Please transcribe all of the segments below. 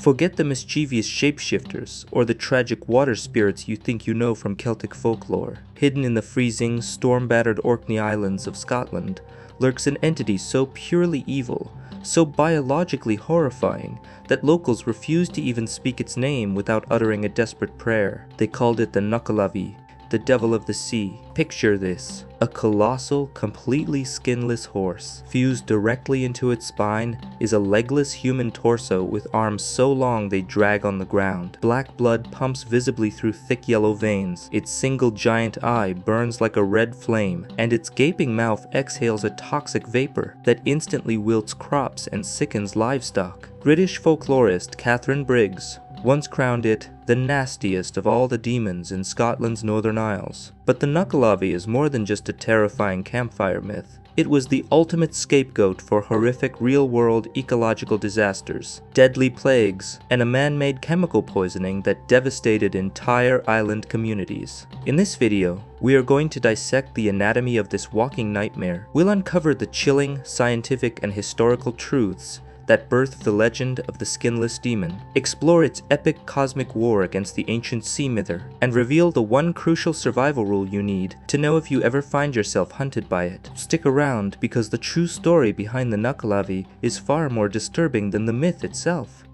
Forget the mischievous shapeshifters or the tragic water spirits you think you know from Celtic folklore. Hidden in the freezing, storm-battered Orkney Islands of Scotland lurks an entity so purely evil, so biologically horrifying, that locals refused to even speak its name without uttering a desperate prayer. They called it the Nuckelavee, the devil of the sea. Picture this: a colossal, completely skinless horse. Fused directly into its spine is a legless human torso with arms so long they drag on the ground. Black blood pumps visibly through thick yellow veins. Its single giant eye burns like a red flame, and its gaping mouth exhales a toxic vapor that instantly wilts crops and sickens livestock. British folklorist Catherine Briggs once crowned it the nastiest of all the demons in Scotland's Northern Isles. But the Nuckelavee is more than just a terrifying campfire myth. It was the ultimate scapegoat for horrific real-world ecological disasters, deadly plagues, and a man-made chemical poisoning that devastated entire island communities. In this video, we are going to dissect the anatomy of this walking nightmare. We'll uncover the chilling, scientific, and historical truths that birthed the legend of the Skinless demon, explore its epic cosmic war against the ancient sea Mither, and reveal the one crucial survival rule you need to know if you ever find yourself hunted by it. Stick around, because the true story behind the Nuckelavee is far more disturbing than the myth itself.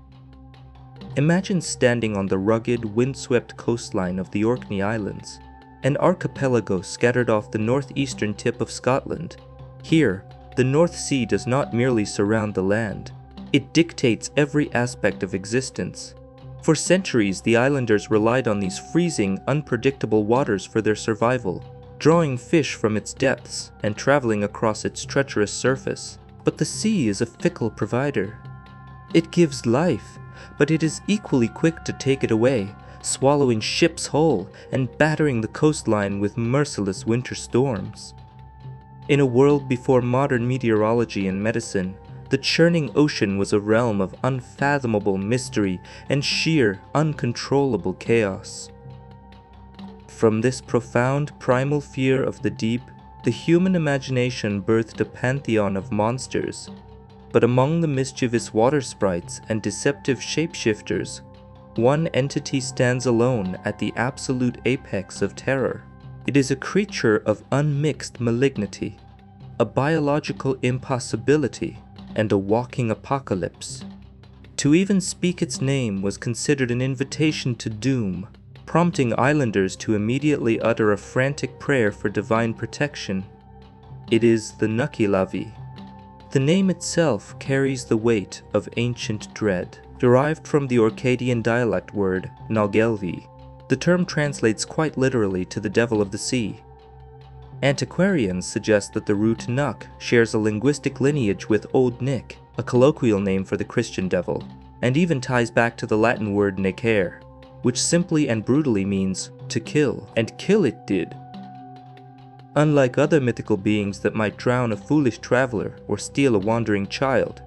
Imagine standing on the rugged, windswept coastline of the Orkney Islands, an archipelago scattered off the northeastern tip of Scotland. Here, the North Sea does not merely surround the land. It dictates every aspect of existence. For centuries, the islanders relied on these freezing, unpredictable waters for their survival, drawing fish from its depths and traveling across its treacherous surface. But the sea is a fickle provider. It gives life, but it is equally quick to take it away, swallowing ships whole and battering the coastline with merciless winter storms. In a world before modern meteorology and medicine, the churning ocean was a realm of unfathomable mystery and sheer, uncontrollable chaos. From this profound primal fear of the deep, the human imagination birthed a pantheon of monsters. But among the mischievous water sprites and deceptive shapeshifters, one entity stands alone at the absolute apex of terror. It is a creature of unmixed malignity, a biological impossibility, and a walking apocalypse. To even speak its name was considered an invitation to doom, prompting islanders to immediately utter a frantic prayer for divine protection. It is the Nuckelavee. The name itself carries the weight of ancient dread. Derived from the Orcadian dialect word Nuckelavee, the term translates quite literally to the devil of the sea. Antiquarians suggest that the root Nuck shares a linguistic lineage with Old Nick, a colloquial name for the Christian devil, and even ties back to the Latin word necare, which simply and brutally means to kill, and kill it did. Unlike other mythical beings that might drown a foolish traveler or steal a wandering child,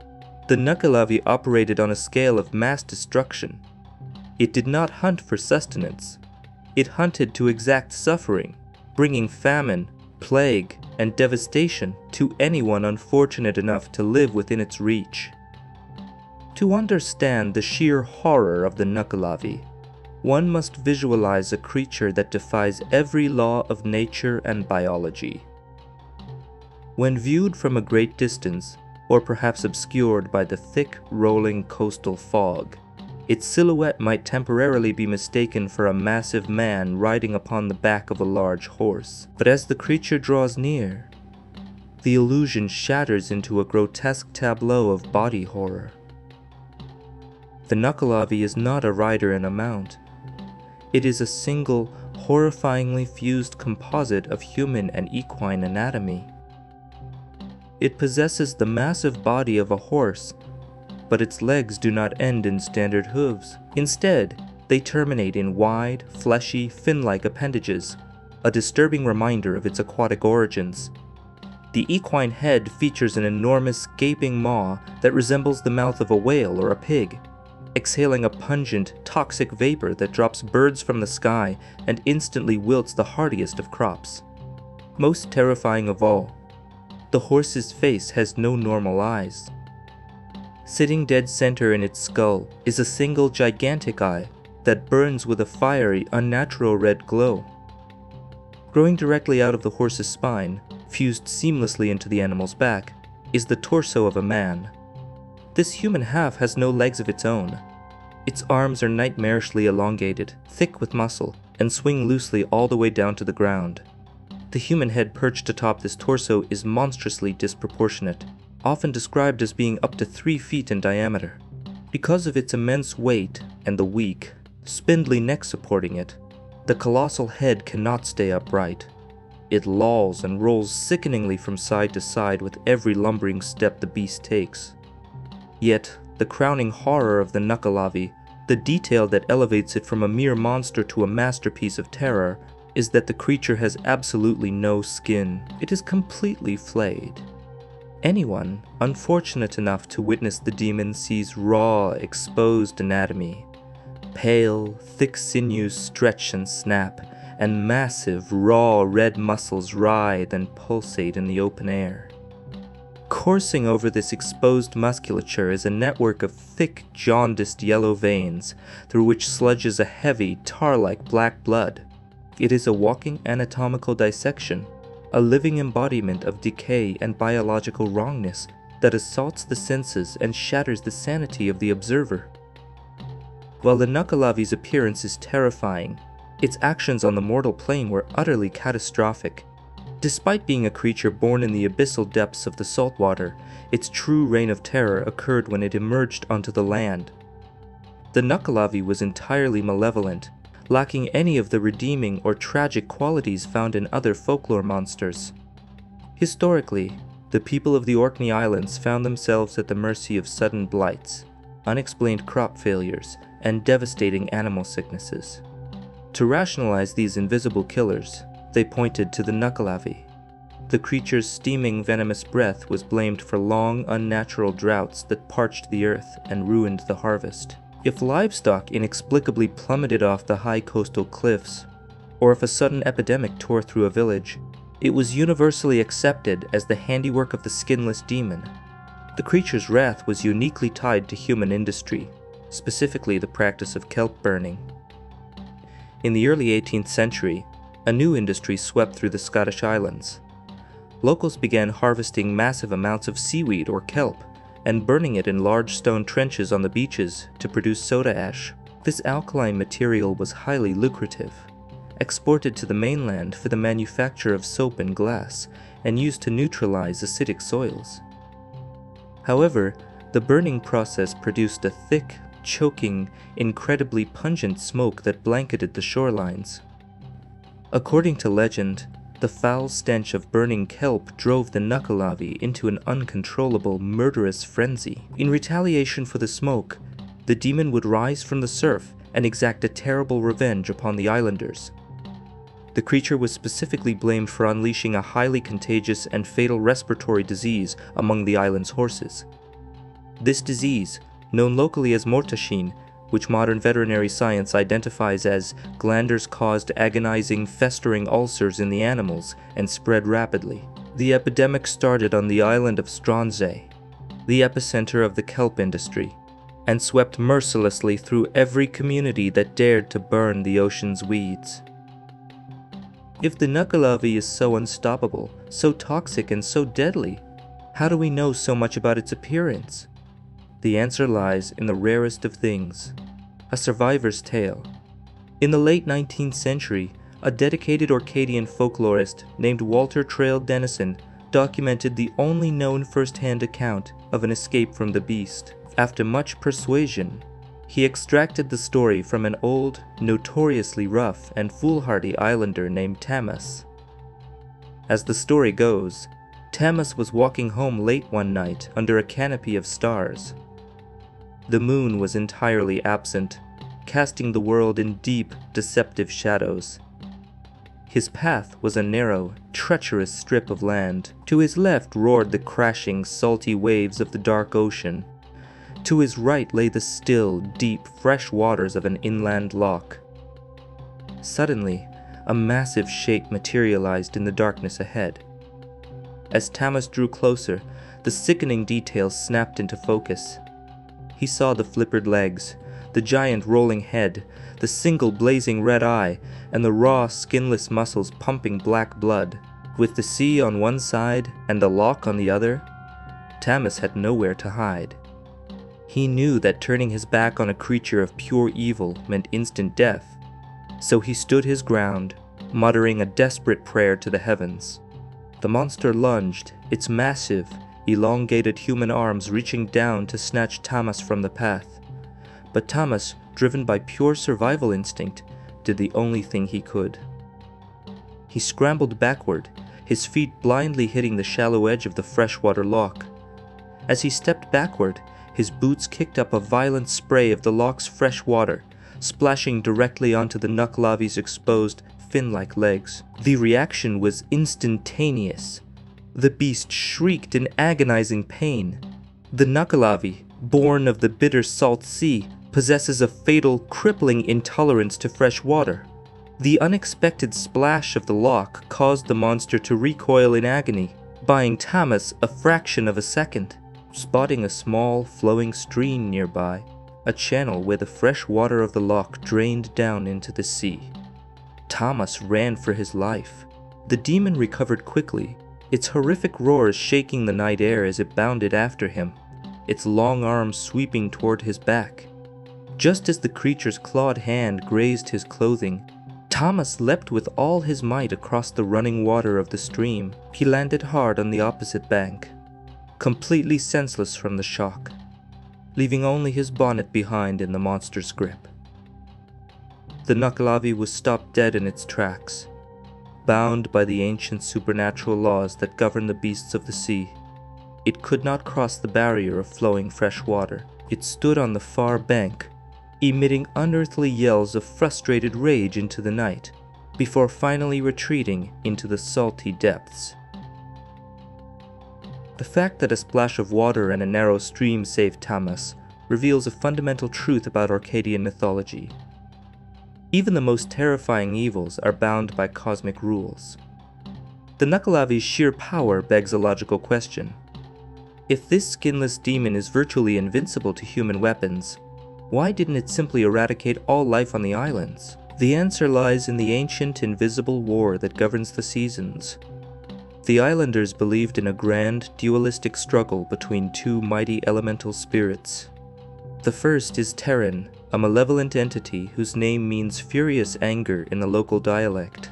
the Nuckelavee operated on a scale of mass destruction. It did not hunt for sustenance. It hunted to exact suffering, bringing famine, plague, and devastation to anyone unfortunate enough to live within its reach. To understand the sheer horror of the Nuckelavee, one must visualize a creature that defies every law of nature and biology. When viewed from a great distance, or perhaps obscured by the thick, rolling coastal fog, its silhouette might temporarily be mistaken for a massive man riding upon the back of a large horse. But as the creature draws near, the illusion shatters into a grotesque tableau of body horror. The Nuckelavee is not a rider and a mount. It is a single, horrifyingly fused composite of human and equine anatomy. It possesses the massive body of a horse, but its legs do not end in standard hooves. Instead, they terminate in wide, fleshy, fin-like appendages, a disturbing reminder of its aquatic origins. The equine head features an enormous, gaping maw that resembles the mouth of a whale or a pig, exhaling a pungent, toxic vapor that drops birds from the sky and instantly wilts the hardiest of crops. Most terrifying of all, the horse's face has no normal eyes. Sitting dead center in its skull is a single gigantic eye that burns with a fiery, unnatural red glow. Growing directly out of the horse's spine, fused seamlessly into the animal's back, is the torso of a man. This human half has no legs of its own. Its arms are nightmarishly elongated, thick with muscle, and swing loosely all the way down to the ground. The human head perched atop this torso is monstrously disproportionate, often described as being up to 3 feet in diameter. Because of its immense weight and the weak, spindly neck supporting it, the colossal head cannot stay upright. It lolls and rolls sickeningly from side to side with every lumbering step the beast takes. Yet, the crowning horror of the Nuckelavee, the detail that elevates it from a mere monster to a masterpiece of terror, is that the creature has absolutely no skin. It is completely flayed. Anyone unfortunate enough to witness the demon sees raw, exposed anatomy. Pale, thick sinews stretch and snap, and massive, raw red muscles writhe and pulsate in the open air. Coursing over this exposed musculature is a network of thick, jaundiced yellow veins, through which sludges a heavy, tar-like black blood. It is a walking anatomical dissection, a living embodiment of decay and biological wrongness that assaults the senses and shatters the sanity of the observer. While the Nuckelavee's appearance is terrifying, its actions on the mortal plane were utterly catastrophic. Despite being a creature born in the abyssal depths of the saltwater, its true reign of terror occurred when it emerged onto the land. The Nuckelavee was entirely malevolent, lacking any of the redeeming or tragic qualities found in other folklore monsters. Historically, the people of the Orkney Islands found themselves at the mercy of sudden blights, unexplained crop failures, and devastating animal sicknesses. To rationalize these invisible killers, they pointed to the Nuckelavee. The creature's steaming venomous breath was blamed for long, unnatural droughts that parched the earth and ruined the harvest. If livestock inexplicably plummeted off the high coastal cliffs, or if a sudden epidemic tore through a village, it was universally accepted as the handiwork of the Skinless demon. The creature's wrath was uniquely tied to human industry, specifically the practice of kelp burning. In the early 18th century, a new industry swept through the Scottish Islands. Locals began harvesting massive amounts of seaweed or kelp and burning it in large stone trenches on the beaches to produce soda ash. This alkaline material was highly lucrative, exported to the mainland for the manufacture of soap and glass, and used to neutralize acidic soils. However, the burning process produced a thick, choking, incredibly pungent smoke that blanketed the shorelines. According to legend, the foul stench of burning kelp drove the Nuckelavee into an uncontrollable, murderous frenzy. In retaliation for the smoke, the demon would rise from the surf and exact a terrible revenge upon the islanders. The creature was specifically blamed for unleashing a highly contagious and fatal respiratory disease among the island's horses. This disease, known locally as mortashine, which modern veterinary science identifies as glanders-caused agonizing, festering ulcers in the animals and spread rapidly. The epidemic started on the island of Strandzee, the epicenter of the kelp industry, and swept mercilessly through every community that dared to burn the ocean's weeds. If the Nuckelavee is so unstoppable, so toxic, and so deadly, how do we know so much about its appearance? The answer lies in the rarest of things, a survivor's tale. In the late 19th century, a dedicated Orcadian folklorist named Walter Trail Dennison documented the only known first-hand account of an escape from the beast. After much persuasion, he extracted the story from an old, notoriously rough and foolhardy islander named Tammas. As the story goes, Tammas was walking home late one night under a canopy of stars. The moon was entirely absent, casting the world in deep, deceptive shadows. His path was a narrow, treacherous strip of land. To his left roared the crashing, salty waves of the dark ocean. To his right lay the still, deep, fresh waters of an inland loch. Suddenly, a massive shape materialized in the darkness ahead. As Tammas drew closer, the sickening details snapped into focus. He saw the flippered legs, the giant rolling head, the single blazing red eye, and the raw, skinless muscles pumping black blood. With the sea on one side and the loch on the other, Tammas had nowhere to hide. He knew that turning his back on a creature of pure evil meant instant death, so he stood his ground, muttering a desperate prayer to the heavens. The monster lunged, its massive, elongated human arms reaching down to snatch Tammas from the path. But Tammas, driven by pure survival instinct, did the only thing he could. He scrambled backward, his feet blindly hitting the shallow edge of the freshwater loch. As he stepped backward, his boots kicked up a violent spray of the loch's fresh water, splashing directly onto the Nuckelavee's exposed, fin-like legs. The reaction was instantaneous. The beast shrieked in agonizing pain. The Nuckelavee, born of the bitter salt sea, possesses a fatal, crippling intolerance to fresh water. The unexpected splash of the loch caused the monster to recoil in agony, buying Tammas a fraction of a second. Spotting a small, flowing stream nearby, a channel where the fresh water of the loch drained down into the sea, Tammas ran for his life. The demon recovered quickly, its horrific roars shaking the night air as it bounded after him, its long arms sweeping toward his back. Just as the creature's clawed hand grazed his clothing, Tammas leapt with all his might across the running water of the stream. He landed hard on the opposite bank, completely senseless from the shock, leaving only his bonnet behind in the monster's grip. The Nuckelavee was stopped dead in its tracks, bound by the ancient supernatural laws that govern the beasts of the sea. It could not cross the barrier of flowing fresh water. It stood on the far bank, emitting unearthly yells of frustrated rage into the night, before finally retreating into the salty depths. The fact that a splash of water and a narrow stream saved Tammas reveals a fundamental truth about Orcadian mythology. Even the most terrifying evils are bound by cosmic rules. The Nuckelavee's sheer power begs a logical question. If this skinless demon is virtually invincible to human weapons, why didn't it simply eradicate all life on the islands? The answer lies in the ancient invisible war that governs the seasons. The islanders believed in a grand, dualistic struggle between two mighty elemental spirits. The first is Teran, a malevolent entity whose name means furious anger in the local dialect.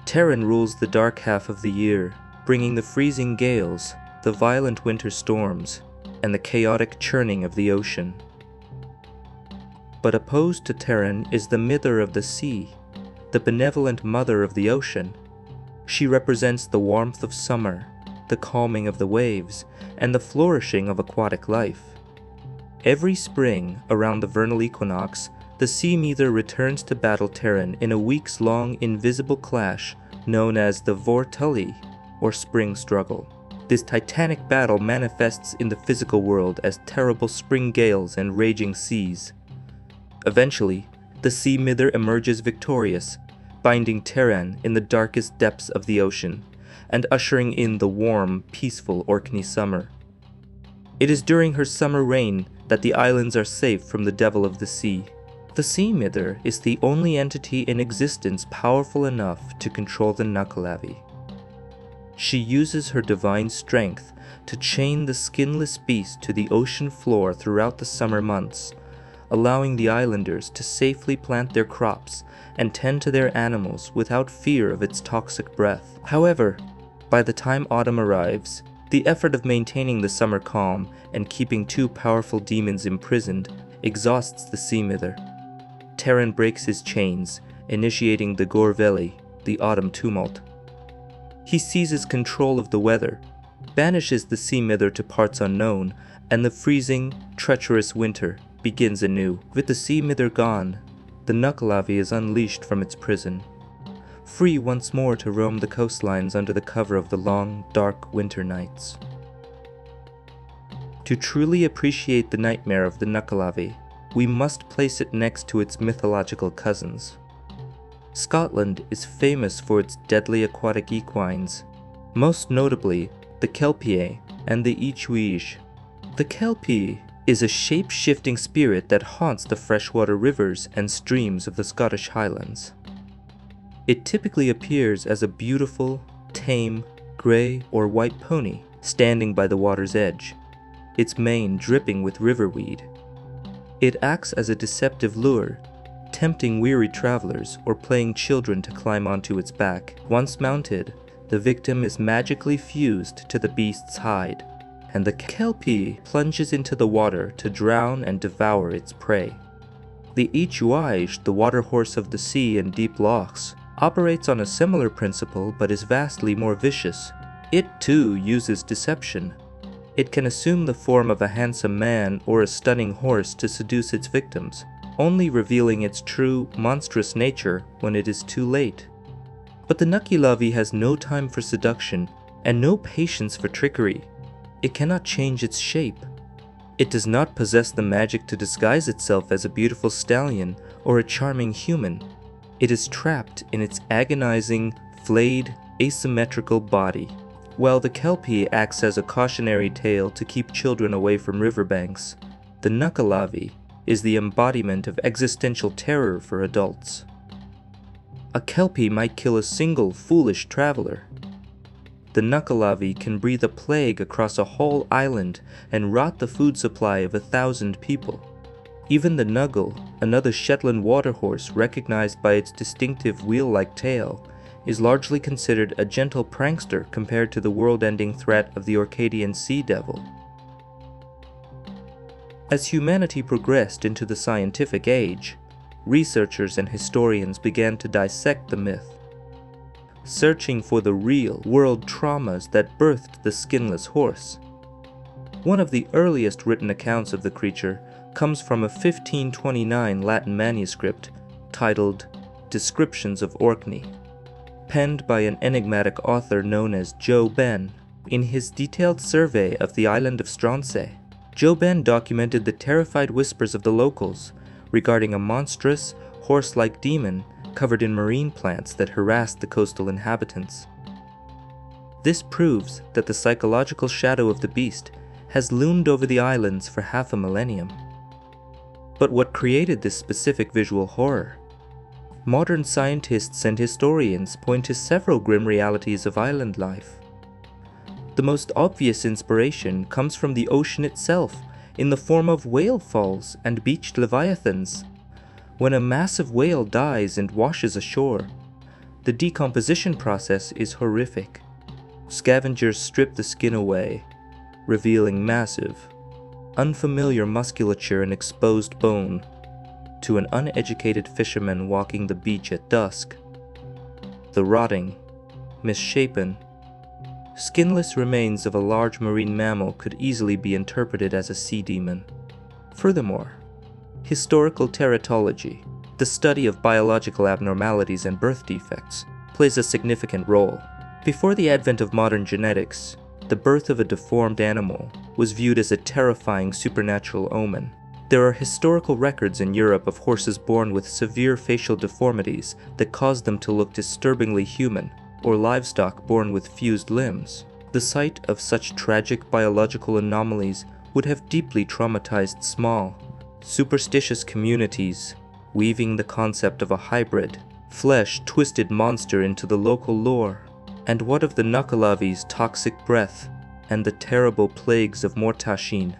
Teran rules the dark half of the year, bringing the freezing gales, the violent winter storms, and the chaotic churning of the ocean. But opposed to Teran is the Mither of the sea, the benevolent mother of the ocean. She represents the warmth of summer, the calming of the waves, and the flourishing of aquatic life. Every spring, around the vernal equinox, the sea Mither returns to battle Teran in a weeks-long invisible clash known as the Vortully, or spring struggle. This titanic battle manifests in the physical world as terrible spring gales and raging seas. Eventually, the sea Mither emerges victorious, binding Teran in the darkest depths of the ocean, and ushering in the warm, peaceful Orkney summer. It is during her summer reign that the islands are safe from the devil of the sea. The sea Mither is the only entity in existence powerful enough to control the Nuckelavee. She uses her divine strength to chain the skinless beast to the ocean floor throughout the summer months, allowing the islanders to safely plant their crops and tend to their animals without fear of its toxic breath. However, by the time autumn arrives, the effort of maintaining the summer calm and keeping two powerful demons imprisoned exhausts the sea Mither. Teran breaks his chains, initiating the Gorveli, the autumn tumult. He seizes control of the weather, banishes the sea Mither to parts unknown, and the freezing, treacherous winter begins anew. With the sea Mither gone, the Nuckelavee is unleashed from its prison, free once more to roam the coastlines under the cover of the long, dark winter nights. To truly appreciate the nightmare of the Nuckelavee, we must place it next to its mythological cousins. Scotland is famous for its deadly aquatic equines, most notably the Kelpie and the Each-Uisge. The Kelpie is a shape-shifting spirit that haunts the freshwater rivers and streams of the Scottish Highlands. It typically appears as a beautiful, tame, gray or white pony standing by the water's edge, its mane dripping with riverweed. It acts as a deceptive lure, tempting weary travelers or playing children to climb onto its back. Once mounted, the victim is magically fused to the beast's hide, and the Kelpie plunges into the water to drown and devour its prey. The Each-Uisge, the water horse of the sea and deep lochs, operates on a similar principle but is vastly more vicious. It too uses deception. It can assume the form of a handsome man or a stunning horse to seduce its victims, only revealing its true, monstrous nature when it is too late. But the Nuckelavee has no time for seduction and no patience for trickery. It cannot change its shape. It does not possess the magic to disguise itself as a beautiful stallion or a charming human. It is trapped in its agonizing, flayed, asymmetrical body. While the Kelpie acts as a cautionary tale to keep children away from riverbanks, the Nuckelavee is the embodiment of existential terror for adults. A Kelpie might kill a single foolish traveler. The Nuckelavee can breathe a plague across a whole island and rot the food supply of 1,000 people. Even the Nuggle, another Shetland water horse recognized by its distinctive wheel-like tail, is largely considered a gentle prankster compared to the world-ending threat of the Orcadian sea devil. As humanity progressed into the scientific age, researchers and historians began to dissect the myth, searching for the real-world traumas that birthed the skinless horse. One of the earliest written accounts of the creature comes from a 1529 Latin manuscript titled Descriptions of Orkney, penned by an enigmatic author known as Joe Ben. In his detailed survey of the island of Stronsay, Joe Ben documented the terrified whispers of the locals regarding a monstrous, horse-like demon covered in marine plants that harassed the coastal inhabitants. This proves that the psychological shadow of the beast has loomed over the islands for half a millennium. But what created this specific visual horror? Modern scientists and historians point to several grim realities of island life. The most obvious inspiration comes from the ocean itself, in the form of whale falls and beached leviathans. When a massive whale dies and washes ashore, the decomposition process is horrific. Scavengers strip the skin away, revealing massive, unfamiliar musculature and exposed bone to an uneducated fisherman walking the beach at dusk. The rotting, misshapen, skinless remains of a large marine mammal could easily be interpreted as a sea demon. Furthermore, historical teratology, the study of biological abnormalities and birth defects, plays a significant role. Before the advent of modern genetics, the birth of a deformed animal was viewed as a terrifying supernatural omen. There are historical records in Europe of horses born with severe facial deformities that caused them to look disturbingly human, or livestock born with fused limbs. The sight of such tragic biological anomalies would have deeply traumatized small, superstitious communities, weaving the concept of a hybrid, flesh-twisted monster into the local lore. And what of the Nuckelavee's toxic breath and the terrible plagues of Mortashin?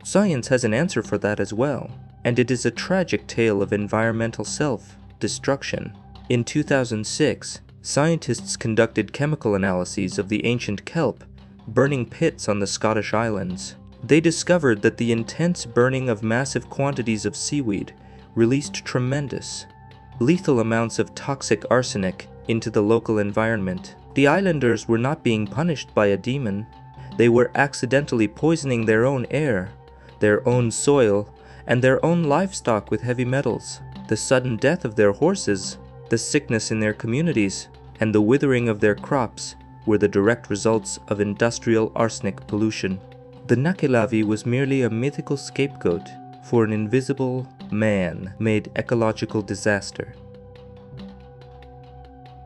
Science has an answer for that as well, and it is a tragic tale of environmental self-destruction. In 2006, scientists conducted chemical analyses of the ancient kelp, burning pits on the Scottish Islands. They discovered that the intense burning of massive quantities of seaweed released tremendous, lethal amounts of toxic arsenic into the local environment. The islanders were not being punished by a demon. They were accidentally poisoning their own air, their own soil, and their own livestock with heavy metals. The sudden death of their horses, the sickness in their communities, and the withering of their crops were the direct results of industrial arsenic pollution. The Nuckelavee was merely a mythical scapegoat for an invisible, man-made ecological disaster.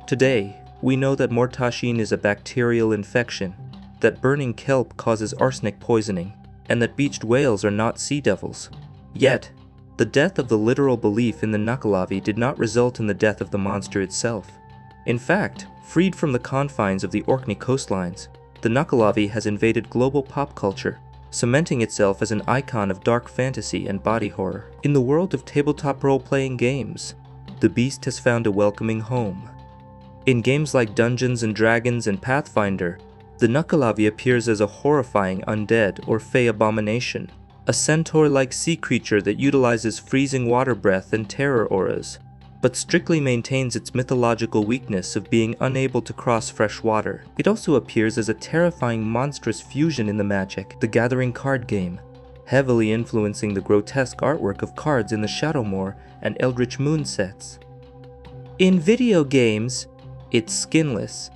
Today, we know that Mortashin is a bacterial infection, that burning kelp causes arsenic poisoning, and that beached whales are not sea devils. Yet, the death of the literal belief in the Nuckelavee did not result in the death of the monster itself. In fact, freed from the confines of the Orkney coastlines, the Nuckelavee has invaded global pop culture, cementing itself as an icon of dark fantasy and body horror. In the world of tabletop role-playing games, the beast has found a welcoming home. In games like Dungeons & Dragons and Pathfinder, the Nuckelavee appears as a horrifying undead or fey abomination, a centaur-like sea creature that utilizes freezing water breath and terror auras, but strictly maintains its mythological weakness of being unable to cross fresh water. It also appears as a terrifying monstrous fusion in the Magic: The Gathering card game, heavily influencing the grotesque artwork of cards in the Shadowmoor and Eldritch Moon sets. In video games, it's Skinless.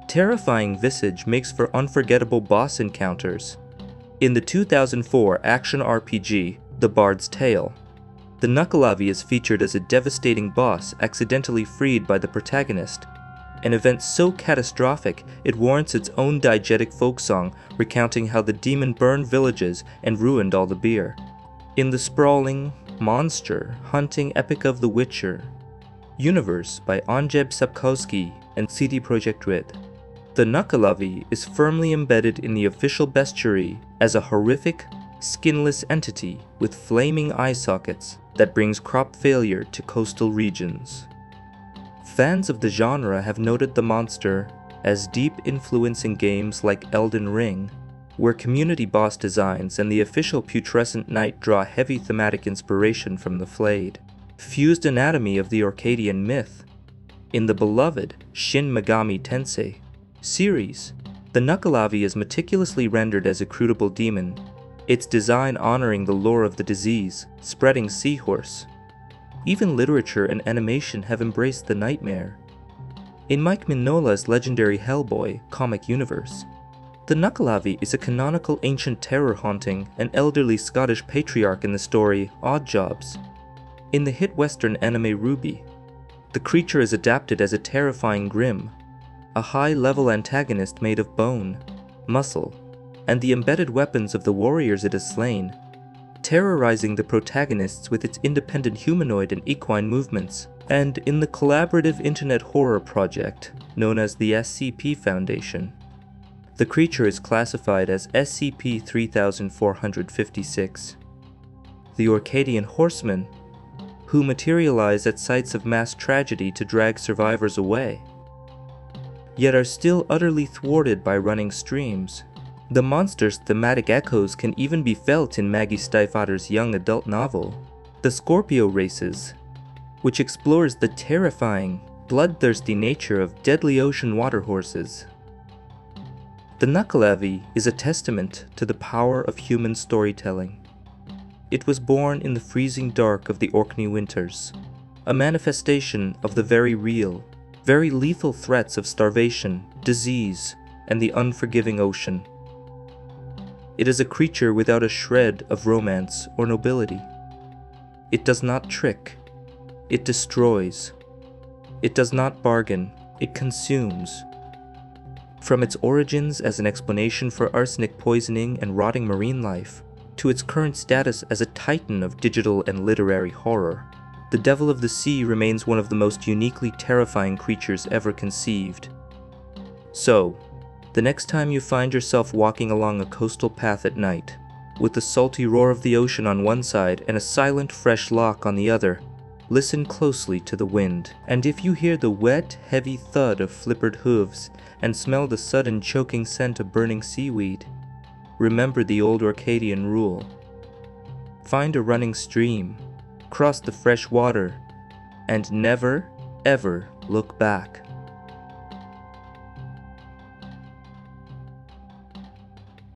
Terrifying visage makes for unforgettable boss encounters. In the 2004 action RPG, The Bard's Tale, the Nuckelavee is featured as a devastating boss accidentally freed by the protagonist, an event so catastrophic it warrants its own diegetic folk song recounting how the demon burned villages and ruined all the beer. In the sprawling, monster-hunting epic of The Witcher universe by Andrzej Sapkowski and CD Projekt Red, the Nuckelavee is firmly embedded in the official bestiary as a horrific, skinless entity with flaming eye sockets that brings crop failure to coastal regions. Fans of the genre have noted the monster as deep influence in games like Elden Ring, where community boss designs and the official putrescent knight draw heavy thematic inspiration from the flayed, fused anatomy of the Orcadian myth. In the beloved Shin Megami Tensei series, the Nuckelavee is meticulously rendered as a crudible demon, its design honoring the lore of the disease-spreading seahorse. Even literature and animation have embraced the nightmare. In Mike Mignola's legendary Hellboy comic universe, the Nuckelavee is a canonical ancient terror-haunting and elderly Scottish patriarch in the story Odd Jobs. In the hit western anime RWBY, the creature is adapted as a terrifying Grim, a high-level antagonist made of bone, muscle, and the embedded weapons of the warriors it has slain, terrorizing the protagonists with its independent humanoid and equine movements. And in the collaborative internet horror project known as the SCP Foundation, the creature is classified as SCP-3456. The Orcadian horsemen, who materialize at sites of mass tragedy to drag survivors away, yet are still utterly thwarted by running streams. The monster's thematic echoes can even be felt in Maggie Stiefvater's young adult novel, The Scorpio Races, which explores the terrifying, bloodthirsty nature of deadly ocean water horses. The Nuckelavee is a testament to the power of human storytelling. It was born in the freezing dark of the Orkney winters, a manifestation of the very real, very lethal threats of starvation, disease, and the unforgiving ocean. It is a creature without a shred of romance or nobility. It does not trick. It destroys. It does not bargain. It consumes. From its origins as an explanation for arsenic poisoning and rotting marine life, to its current status as a titan of digital and literary horror, the Devil of the Sea remains one of the most uniquely terrifying creatures ever conceived. So, the next time you find yourself walking along a coastal path at night, with the salty roar of the ocean on one side and a silent fresh loch on the other, listen closely to the wind, and if you hear the wet, heavy thud of flippered hooves and smell the sudden choking scent of burning seaweed, remember the old Orcadian rule. Find a running stream, cross the fresh water, and never, ever look back.